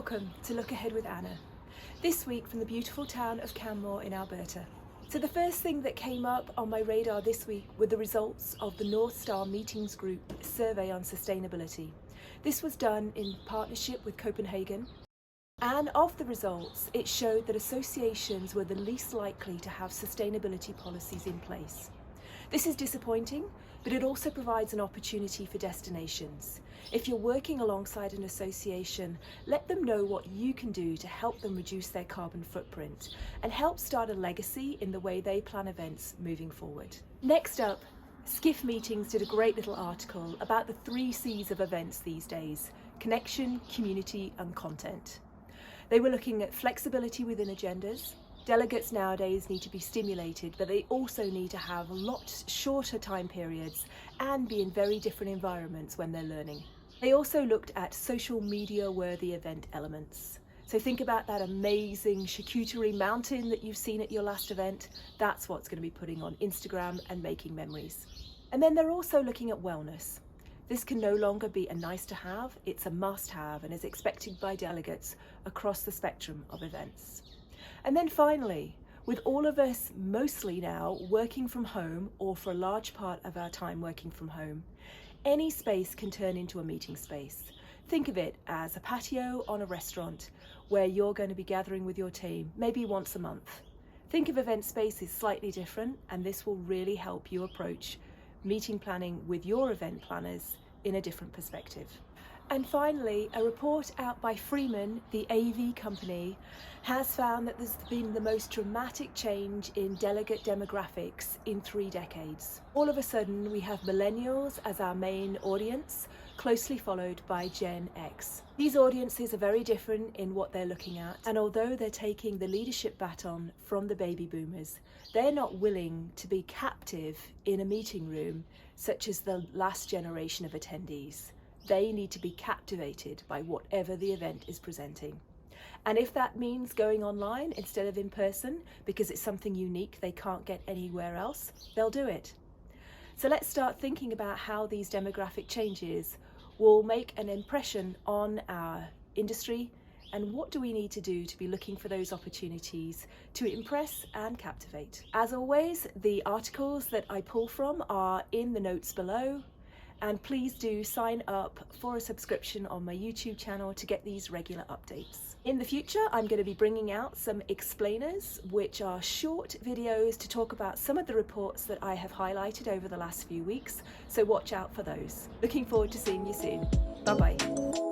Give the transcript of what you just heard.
Welcome to Look Ahead with Anna. This week from the beautiful town of Canmore in Alberta. So the first thing that came up on my radar this week were the results of the Northstar Meetings Group survey on sustainability. This was done in partnership with Copenhagen. And of the results, it showed that associations were the least likely to have sustainability policies in place. This is disappointing, but it also provides an opportunity for destinations. If you're working alongside an association, let them know what you can do to help them reduce their carbon footprint and help start a legacy in the way they plan events moving forward. Next up, Skift Meetings did a great little article about the 3 C's of events these days: connection, community, and content. They were looking at flexibility within agendas. Delegates nowadays need to be stimulated, but they also need to have a lot shorter time periods and be in very different environments when they're learning. They also looked at social media worthy event elements. So think about that amazing charcuterie mountain that you've seen at your last event. That's what's going to be putting on Instagram and making memories. And then they're also looking at wellness. This can no longer be a nice to have, it's a must have and is expected by delegates across the spectrum of events. And then finally, with all of us mostly now working from home, or for a large part of our time working from home, any space can turn into a meeting space. Think of it as a patio on a restaurant where you're going to be gathering with your team, maybe once a month. Think of event spaces slightly different, and this will really help you approach meeting planning with your event planners in a different perspective. And finally, a report out by Freeman, the AV company, has found that there's been the most dramatic change in delegate demographics in 3 decades. All of a sudden, we have millennials as our main audience, closely followed by Gen X. These audiences are very different in what they're looking at, and although they're taking the leadership baton from the baby boomers, they're not willing to be captive in a meeting room, such as the last generation of attendees. They need to be captivated by whatever the event is presenting. And if that means going online instead of in person because it's something unique they can't get anywhere else, they'll do it. So let's start thinking about how these demographic changes will make an impression on our industry, and what do we need to do to be looking for those opportunities to impress and captivate. As always, the articles that I pull from are in the notes below. And please do sign up for a subscription on my YouTube channel to get these regular updates. In the future, I'm going to be bringing out some explainers, which are short videos to talk about some of the reports that I have highlighted over the last few weeks. So watch out for those. Looking forward to seeing you soon. Bye-bye.